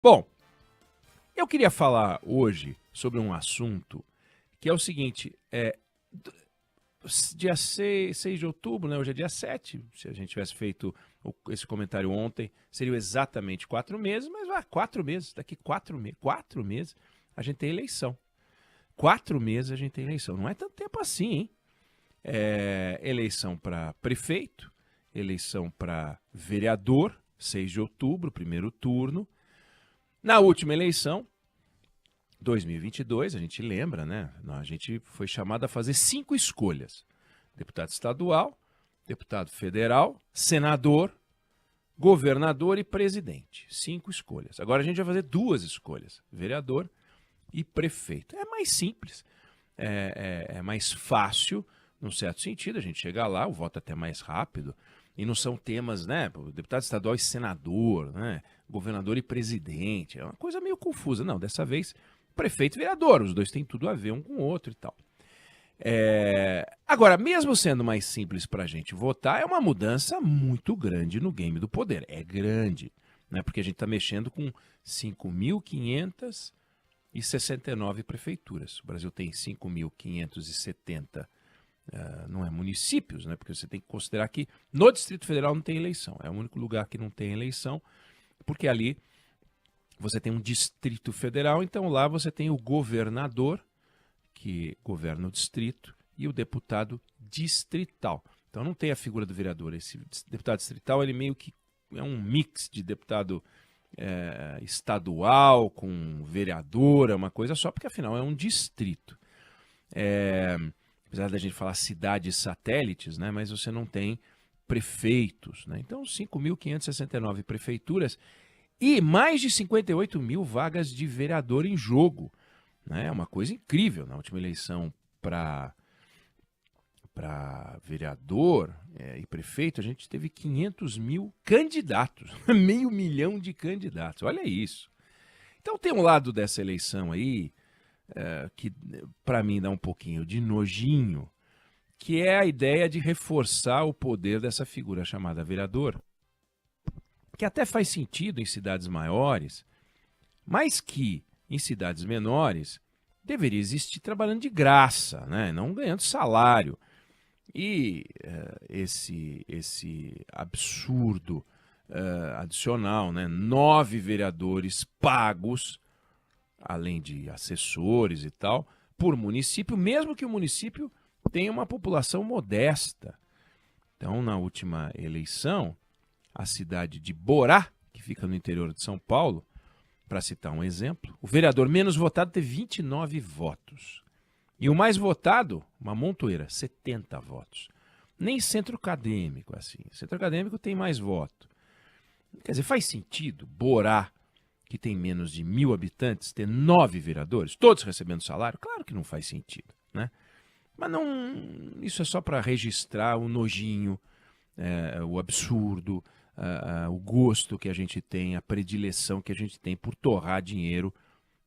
Bom, eu queria falar hoje sobre um assunto que é o seguinte, dia 6 de outubro, né? Hoje é dia 7, se a gente tivesse feito esse comentário ontem, seriam exatamente 4 meses, mas 4 meses, daqui 4 meses a gente tem eleição. 4 meses a gente tem eleição, não é tanto tempo assim, hein? Eleição para prefeito, eleição para vereador, 6 de outubro, primeiro turno. Na última eleição, 2022, a gente lembra, né? A gente foi chamado a fazer 5 escolhas. Deputado estadual, deputado federal, senador, governador e presidente. 5 escolhas. Agora a gente vai fazer 2 escolhas, vereador e prefeito. É mais simples, é mais fácil, num certo sentido. A gente chega lá, o voto é até mais rápido. E não são temas, né? Deputado estadual e senador, né? Governador e presidente. É uma coisa meio confusa. Não, dessa vez, prefeito e vereador. Os dois têm tudo a ver um com o outro e tal. Agora, mesmo sendo mais simples para a gente votar, é uma mudança muito grande no game do poder. É grande, né? Porque a gente está mexendo com 5.569 prefeituras. O Brasil tem 5.570 não é municípios, né? Porque você tem que considerar que no Distrito Federal não tem eleição. É o único lugar que não tem eleição, porque ali você tem um Distrito Federal, então lá você tem o governador, que governa o distrito, e o deputado distrital. Então não tem a figura do vereador. Esse deputado distrital, ele meio que é um mix de deputado estadual com vereador, é uma coisa só, porque afinal é um distrito. Apesar da gente falar cidades satélites, né, mas você não tem prefeitos, né? Então, 5.569 prefeituras e mais de 58 mil vagas de vereador em jogo. Né? É uma coisa incrível. Na última eleição para vereador e prefeito, a gente teve 500 mil candidatos, 500.000 de candidatos. Olha isso. Então, tem um lado dessa eleição aí, que para mim dá um pouquinho de nojinho, que é a ideia de reforçar o poder dessa figura chamada vereador, que até faz sentido em cidades maiores, mas que em cidades menores deveria existir trabalhando de graça, né? Não ganhando salário. E esse absurdo adicional, né? 9 vereadores pagos, além de assessores e tal, por município, mesmo que o município tenha uma população modesta. Então, na última eleição, a cidade de Borá, que fica no interior de São Paulo, para citar um exemplo, o vereador menos votado teve 29 votos. E o mais votado, uma montoeira, 70 votos. Nem centro acadêmico, assim. Centro acadêmico tem mais voto. Quer dizer, faz sentido Borá, que tem menos de 1.000 habitantes, ter 9 vereadores, todos recebendo salário? Claro que não faz sentido, né? Mas não, isso é só para registrar o nojinho, o absurdo, o gosto que a gente tem, a predileção que a gente tem por torrar dinheiro,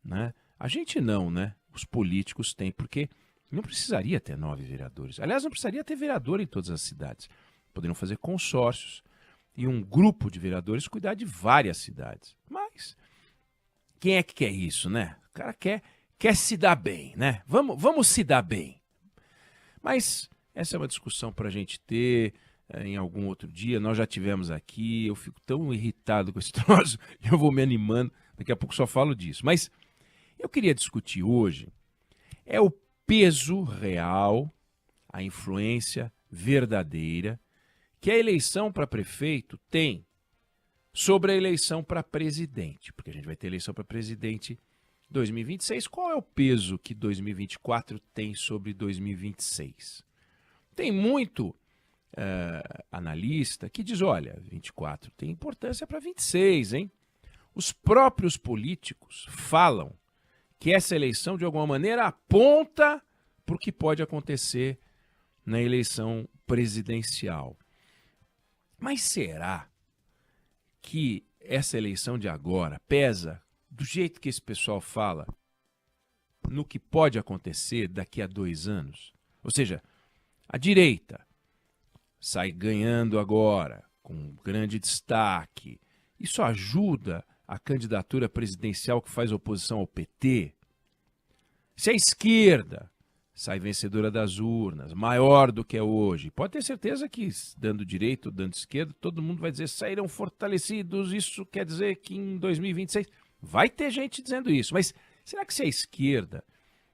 né? A gente não, né? Os políticos têm, porque não precisaria ter 9 vereadores. Aliás, não precisaria ter vereador em todas as cidades. Poderiam fazer consórcios e um grupo de vereadores cuidar de várias cidades. Mas quem é que quer isso, né? O cara quer se dar bem, né? Vamos se dar bem. Mas essa é uma discussão para a gente ter em algum outro dia. Nós já tivemos aqui, eu fico tão irritado com esse troço, eu vou me animando, daqui a pouco só falo disso. Mas eu queria discutir hoje o peso real, a influência verdadeira que a eleição para prefeito tem sobre a eleição para presidente, porque a gente vai ter eleição para presidente 2026. Qual é o peso que 2024 tem sobre 2026? Tem muito analista que diz, olha, 24 tem importância para 26, hein? Os próprios políticos falam que essa eleição, de alguma maneira, aponta para o que pode acontecer na eleição presidencial. Mas será que essa eleição de agora pesa, do jeito que esse pessoal fala, no que pode acontecer daqui a 2 anos? Ou seja, a direita sai ganhando agora, com grande destaque. Isso ajuda a candidatura presidencial que faz oposição ao PT, se a esquerda sai vencedora das urnas, maior do que é hoje, pode ter certeza que, dando direita ou dando esquerda, todo mundo vai dizer sairão fortalecidos, isso quer dizer que em 2026 vai ter gente dizendo isso. Mas será que se a esquerda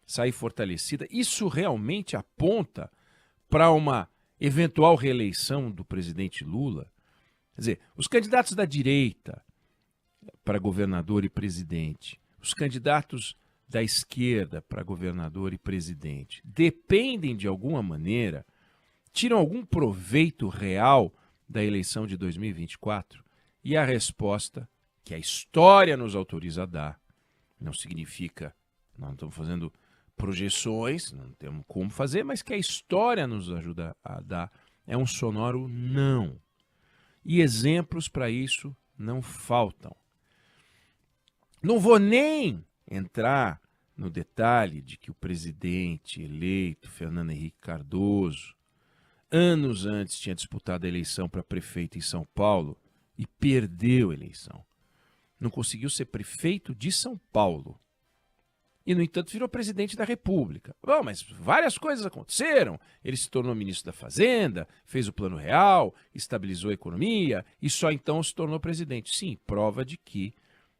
sair fortalecida, isso realmente aponta para uma eventual reeleição do presidente Lula? Quer dizer, os candidatos da direita para governador e presidente, os candidatos da esquerda para governador e presidente, dependem de alguma maneira, tiram algum proveito real da eleição de 2024? E a resposta, que a história nos autoriza a dar, não significa, nós não estamos fazendo projeções, não temos como fazer, mas que a história nos ajuda a dar, é um sonoro não. E exemplos para isso não faltam. Não vou nem entrar no detalhe de que o presidente eleito, Fernando Henrique Cardoso, anos antes tinha disputado a eleição para prefeito em São Paulo e perdeu a eleição. Não conseguiu ser prefeito de São Paulo. E, no entanto, virou presidente da República. Bom, mas várias coisas aconteceram. Ele se tornou ministro da Fazenda, fez o Plano Real, estabilizou a economia e só então se tornou presidente. Sim, prova de que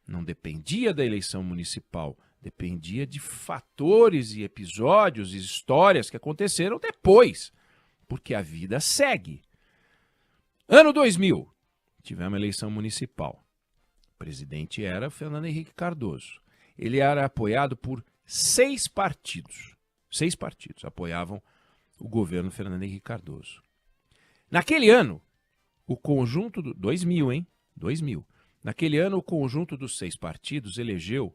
não dependia da eleição municipal, dependia de fatores e episódios e histórias que aconteceram depois, porque a vida segue. Ano 2000, tivemos uma eleição municipal. O presidente era Fernando Henrique Cardoso. Ele era apoiado por 6 partidos. 6 partidos apoiavam o governo Fernando Henrique Cardoso. Naquele ano, o conjunto do 2000, hein? 2000. Naquele ano, o conjunto dos 6 partidos elegeu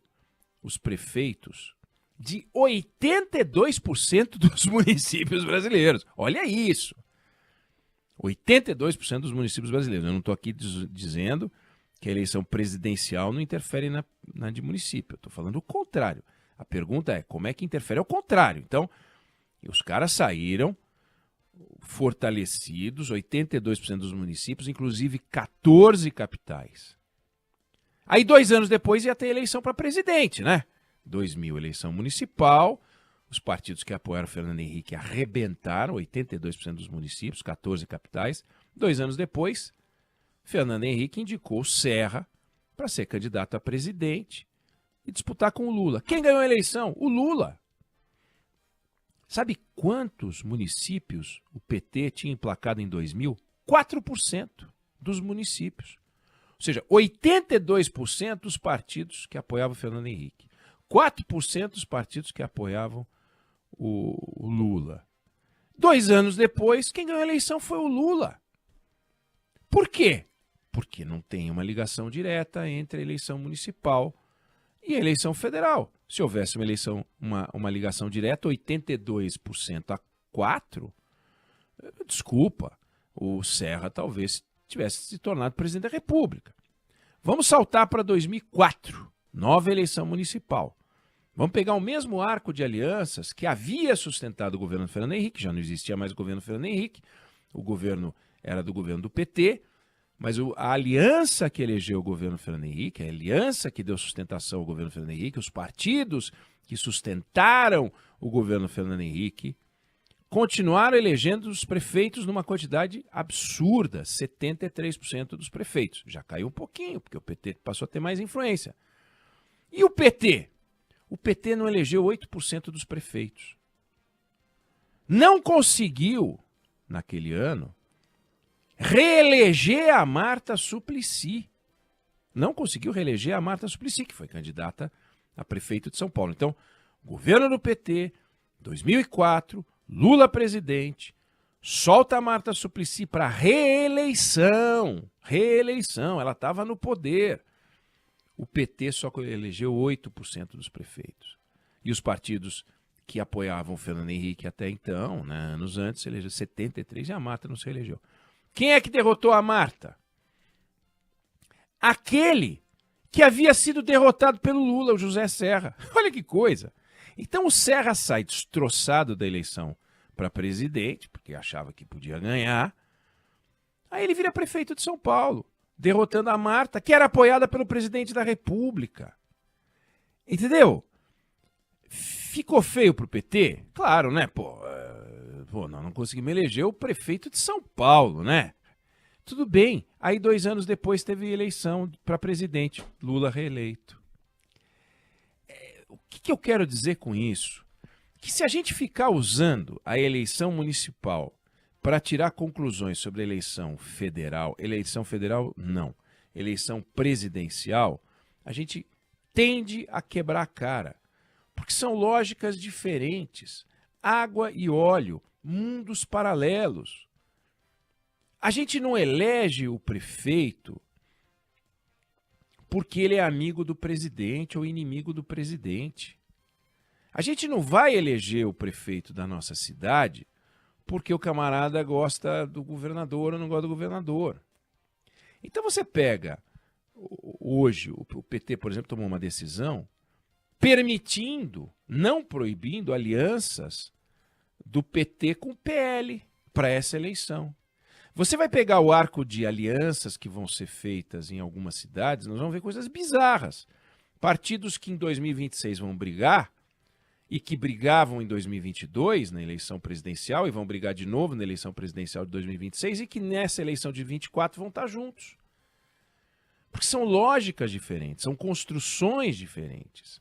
os prefeitos de 82% dos municípios brasileiros. Olha isso! 82% dos municípios brasileiros. Eu não estou aqui dizendo que a eleição presidencial não interfere na de município. Eu estou falando o contrário. A pergunta é, como é que interfere ao contrário? Então, os caras saíram fortalecidos, 82% dos municípios, inclusive 14 capitais. Aí, 2 anos depois, ia ter eleição para presidente, né? 2000, eleição municipal. Os partidos que apoiaram Fernando Henrique arrebentaram 82% dos municípios, 14 capitais. 2 anos depois, Fernando Henrique indicou o Serra para ser candidato a presidente e disputar com o Lula. Quem ganhou a eleição? O Lula. Sabe quantos municípios o PT tinha emplacado em 2000? 4% dos municípios. Ou seja, 82% dos partidos que apoiavam o Fernando Henrique. 4% dos partidos que apoiavam o Lula. 2 anos depois, quem ganhou a eleição foi o Lula. Por quê? Porque não tem uma ligação direta entre a eleição municipal e a eleição federal. Se houvesse uma ligação direta, 82% a 4%, desculpa, o Serra talvez tivesse se tornado presidente da República. Vamos saltar para 2004, nova eleição municipal. Vamos pegar o mesmo arco de alianças que havia sustentado o governo Fernando Henrique, já não existia mais o governo Fernando Henrique, o governo era do governo do PT, mas a aliança que elegeu o governo Fernando Henrique, a aliança que deu sustentação ao governo Fernando Henrique, os partidos que sustentaram o governo Fernando Henrique, continuaram elegendo os prefeitos numa quantidade absurda, 73% dos prefeitos. Já caiu um pouquinho, porque o PT passou a ter mais influência. E o PT? O PT não elegeu 8% dos prefeitos. Não conseguiu, naquele ano, reeleger a Marta Suplicy. Não conseguiu reeleger a Marta Suplicy, que foi candidata a prefeito de São Paulo. Então, governo do PT, 2004, Lula presidente, solta a Marta Suplicy para reeleição. Reeleição, ela estava no poder. O PT só elegeu 8% dos prefeitos. E os partidos que apoiavam Fernando Henrique até então, né, anos antes, elegeu 73% e a Marta não se elegeu. Quem é que derrotou a Marta? Aquele que havia sido derrotado pelo Lula, o José Serra. Olha que coisa. Então o Serra sai destroçado da eleição para presidente, porque achava que podia ganhar. Aí ele vira prefeito de São Paulo. derrotando a Marta, que era apoiada pelo presidente da República. Entendeu? Ficou feio pro PT? Claro, né? Pô, nós não conseguimos eleger o prefeito de São Paulo, né? Tudo bem. Aí 2 anos depois teve eleição para presidente. Lula reeleito. O que eu quero dizer com isso? Que se a gente ficar usando a eleição municipal para tirar conclusões sobre a eleição federal não, eleição presidencial, a gente tende a quebrar a cara. Porque são lógicas diferentes. Água e óleo, mundos paralelos. A gente não elege o prefeito porque ele é amigo do presidente ou inimigo do presidente. A gente não vai eleger o prefeito da nossa cidade porque o camarada gosta do governador ou não gosta do governador. Então você pega, hoje, o PT, por exemplo, tomou uma decisão permitindo, não proibindo, alianças do PT com o PL para essa eleição. Você vai pegar o arco de alianças que vão ser feitas em algumas cidades, nós vamos ver coisas bizarras. Partidos que em 2026 vão brigar e que brigavam em 2022 na eleição presidencial e vão brigar de novo na eleição presidencial de 2026 e que nessa eleição de 24 vão estar juntos. Porque são lógicas diferentes, são construções diferentes.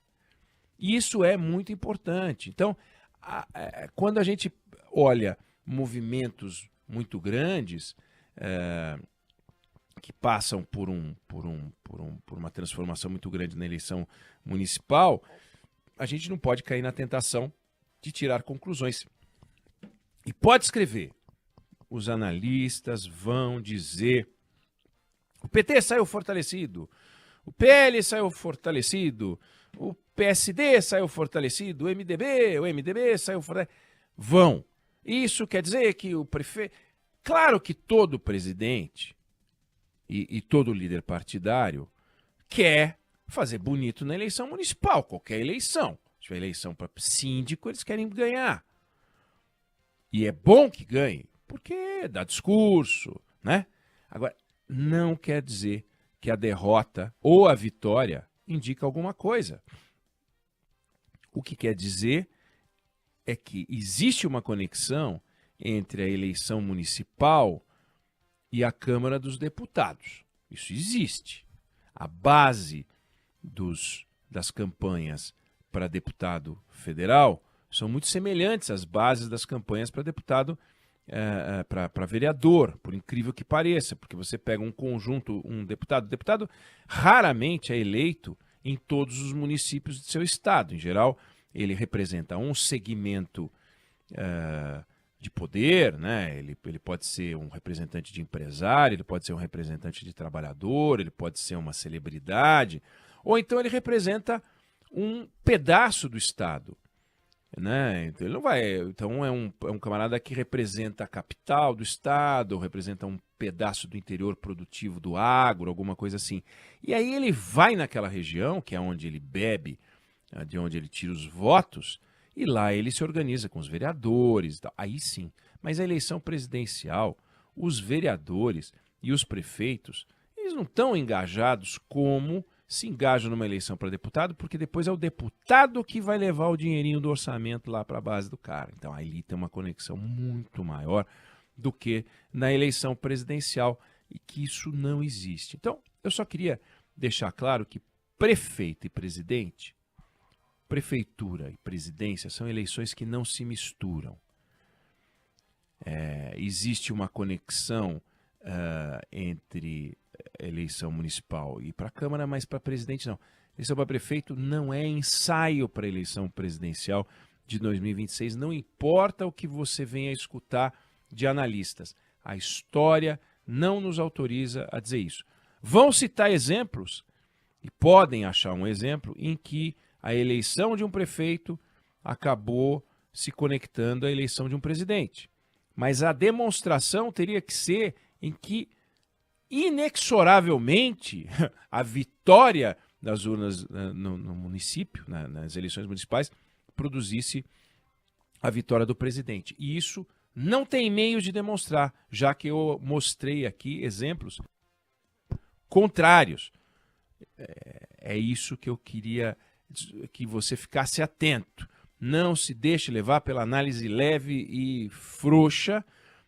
E isso é muito importante. Então, quando a gente olha movimentos muito grandes que passam por uma transformação muito grande na eleição municipal, a gente não pode cair na tentação de tirar conclusões. E pode escrever. Os analistas vão dizer: o PT saiu fortalecido, o PL saiu fortalecido, o PSD saiu fortalecido, o MDB saiu fortalecido. Vão. Isso quer dizer que o prefeito... Claro que todo presidente e todo líder partidário quer fazer bonito na eleição municipal, qualquer eleição. Se tiver eleição para síndico, eles querem ganhar. E é bom que ganhe, porque dá discurso, né? Agora, não quer dizer que a derrota ou a vitória indica alguma coisa. O que quer dizer é que existe uma conexão entre a eleição municipal e a Câmara dos Deputados. Isso existe. A base das campanhas para deputado federal são muito semelhantes às bases das campanhas para deputado, para vereador, por incrível que pareça, porque você pega um conjunto, o deputado raramente é eleito em todos os municípios de seu estado. Em geral, ele representa um segmento de poder, né? Ele pode ser um representante de empresário, ele pode ser um representante de trabalhador, ele pode ser uma celebridade, ou então ele representa um pedaço do estado, né? Então ele não vai, então é um camarada que representa a capital do estado, ou representa um pedaço do interior produtivo do agro, alguma coisa assim. E aí ele vai naquela região, que é onde ele bebe, de onde ele tira os votos, e lá ele se organiza com os vereadores, aí sim. Mas a eleição presidencial, os vereadores e os prefeitos, eles não estão engajados como se engajam numa eleição para deputado, porque depois é o deputado que vai levar o dinheirinho do orçamento lá para a base do cara. Então aí tem uma conexão muito maior do que na eleição presidencial, e que isso não existe. Então, eu só queria deixar claro que prefeito e presidente, prefeitura e presidência são eleições que não se misturam. Existe uma conexão entre eleição municipal e para a Câmara, mas para presidente não. Eleição para prefeito não é ensaio para a eleição presidencial de 2026, não importa o que você venha escutar de analistas. A história não nos autoriza a dizer isso. Vão citar exemplos, e podem achar um exemplo, em que a eleição de um prefeito acabou se conectando à eleição de um presidente. Mas a demonstração teria que ser em que, inexoravelmente, a vitória das urnas no município, nas eleições municipais, produzisse a vitória do presidente. E isso não tem meio de demonstrar, já que eu mostrei aqui exemplos contrários. É isso que eu queria que você ficasse atento. Não se deixe levar pela análise leve e frouxa.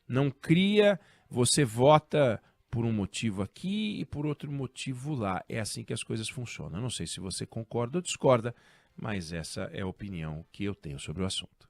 Não cria, você vota por um motivo aqui e por outro motivo lá. É assim que as coisas funcionam. Eu não sei se você concorda ou discorda, mas essa é a opinião que eu tenho sobre o assunto.